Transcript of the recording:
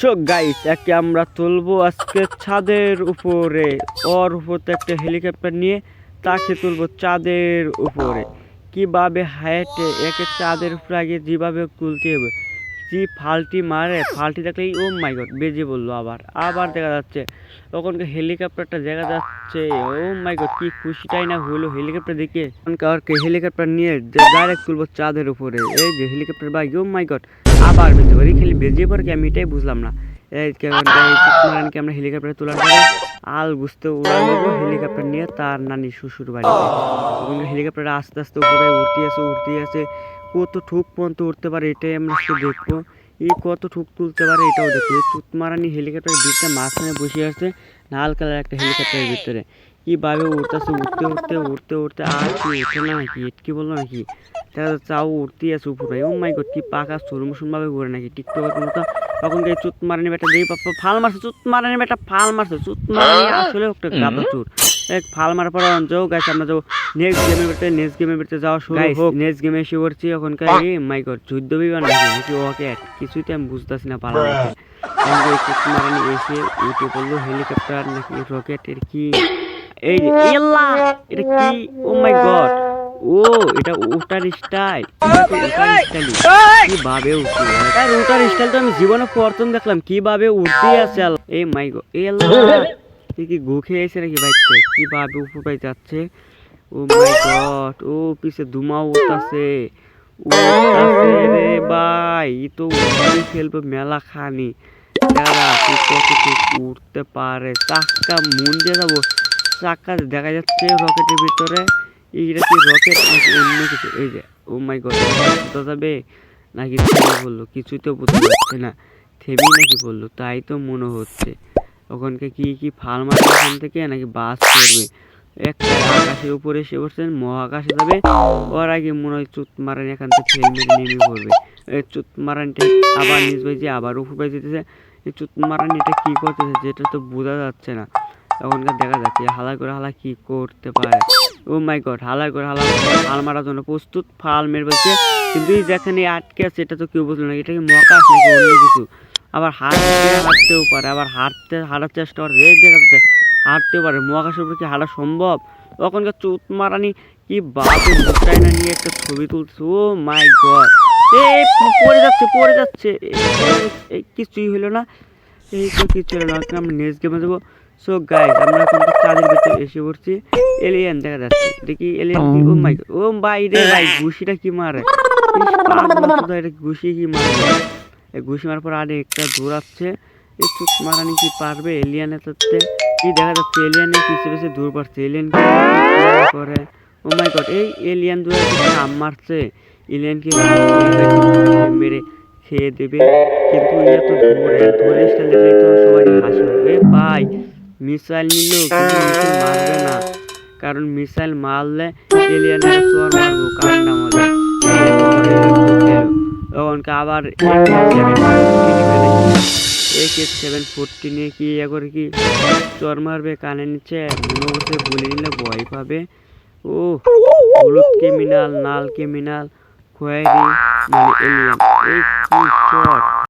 So guys একে আমরা তুলবো আজকে ছাদের উপরে। ওর উপর একটা হেলিকপ্টার নিয়ে তাকে তুলবো চাঁদের উপরে। কিভাবে হাইটে একে চাঁদের উপরে আগে যেভাবে তুলতে হবে, যে ফাল্টি মারে, ফাল্টি দেখলেই ও মাই গড বেজে বললো। আবার আবার দেখা যাচ্ছে ওখানকার হেলিকপ্টারটা দেখা যাচ্ছে। ও মাই গড কি খুশিটাই না হলো হেলিকপ্টার দেখে। হেলিকপ্টার নিয়ে ডাইরেক্ট তুলবো চাঁদের উপরে। এই যে হেলিকপ্টার ভাই, ও মাই গড আবার বেজে পারি, খালি বেজে পরে কি আমি এটাই বুঝলাম না। এই মারানকে আমরা হেলিকপ্টারে তোলার পরে আল বুঝতে উড়া নেবো হেলিকপ্টার নিয়ে তার নানি শ্বশুর বাড়িতে। এবং হেলিকপ্টারে আস্তে আস্তে উপরে উঠতে আছে কত ঠুক পর্যন্ত উঠতে পারে এটাই আমরা দেখবো। এই কত ঠুক তুলতে পারে এটাও দেখবো। এই চুতমারানি হেলিকপ্টারের ভিতরে মাঝখানে বসে আছে লাল কালার একটা হেলিকপ্টারের ভিতরে। কীভাবে উঠতেছে, উঠতে আর কি উঠে না নাকি, কি বললো নাকি, চাও উঠতেই আছে উপরে। ও মাই গড কি পাকা সরুমসুন ভাবে ঘুরে নাকি টিকটকের মতো। তখন এই চুত মারানি বেটা যেই পাপ্পা ফাল মারছে, চুত মারানি বেটা ফাল মারছে, চুত মারানি আসলে একটা গাদা চুর। এক ফাল মারার পর যাও গাইস আমরা যাবো নেক্সট গেমের ভিতরে যাওয়া শুরু হোক। নেক্সট গেমে এসে পড়ছি ওখানকার। মাই গড যুদ্ধ বিমান নাকি ওকে কিছুতে আমি বুঝতেছি না পালাতে। চুত মারানি এসে উঠে পড়লো হেলিকপ্টার নাকি রকেট এর কি, এই যে এটা কি, ও মাই গড ও এটা ওটার স্টাইল, কিভাবে উঠছে ওটার স্টাইল তো আমি জীবনে প্রথম দেখলাম। কিভাবে উঠতে আছে এই মাই গড কি গু খেয়েছে নাকি বাইকতে, কিভাবে উপর পাই যাচ্ছে। ও মাই গড ও পিছে ধুমা উঠতেছে রে ভাই, তো ফেলবে মেলা খানি। উঠতে পারে চাক্কা মন দিয়ে যাবো, চাক্কা দেখা যাচ্ছে রকেটের ভিতরে। এইটা কি রকেট নাকি অন্য কিছু? এই যে ও মাই গড যাবে নাকি থেমে বললো, কিছুই তো বুঝতে পারছে না। থেমে নাকি বললো তাই তো মনে হচ্ছে। ওখানকে কি ফাল মারবে ওখান থেকে নাকি বাস করবে। একটা আকাশের উপরে এসে পড়ছেন, মহাকাশে যাবে। ওর আগে মনে হয় চুত মারানি এখান থেকে ফেল মেরে নেমে পড়বে। চুত মারানিটা আবার নিজ বাইছে আবার উপর পাই যেতেছে। এই চুত মারানিটা কি করতেছে যেটা তো বোঝা যাচ্ছে না। তখনকার দেখা যাচ্ছে হালা করে হালা কি করতে পারে। ও মাই গড হালা করে হালা ফাল মারার জন্য প্রস্তুত, ফাল মেরে বলছে। কিন্তু যেখানে আটকে আছে এটা তো কেউ বুঝলো না, এটা কি মহাকাশ নাকি অন্য কিছু। আবার হাঁটতেও পারে, আবার হাঁটার চেষ্টা করে, দেখা যাচ্ছে হাঁটতেও পারে। মহাকাশের উপরে কি হাঁটা সম্ভব? তখনকার চুত মারানি কি বাপে মুখটাই না নিয়ে একটা ছবি তুলছে। ও মাই গড পড়ে যাচ্ছে কিছুই হলো না। এই তো কিছু হলো না, আমরা নেক্সট গেমে যাবো। সো গাইস আমরা এখন চাঁদের ভিতরে এসে পড়ছি। এলিয়েন দেখা যাচ্ছে, দেখি এলিয়েন কি, ও মাই গড ও ভাই রে ভাই ঘুষিটা কি মারে, এটা ঘুষি কি মারে। ঘুষি মারার পর আরে একটা দৌড়াচ্ছে। এই চুপ মারানি কি পারবে এলিয়ানের সাথে? কি দেখা যাচ্ছে এলিয়ানের পিছে পিছে দূর পাচ্ছে। এলিয়ান কি করে, ও মাই গড এই এলিয়ান দূরে নাম মারছে। এলিয়ানকে মেরে খেয়ে দেবে, কিন্তু ইয়ে তো ধরে স্টাইল দেখলে তো সবাই হাসি হবে। ভাই মিসাইল নিল কিন্তু মিসাইল মারবে না, কারণ মিসাইল মারলে এলিয়ানের চোর মারবো কান্না মজা। তখনকে আবার AK-740 নিয়ে কি করে কি চর মারবে কানে নিচে মনে হচ্ছে, বলে নিলে ভয় পাবে। ও হলুদ ক্রিমিনাল, লাল ক্রিমিনাল, খয়েরি মানে এলিয়ান, এই কি চর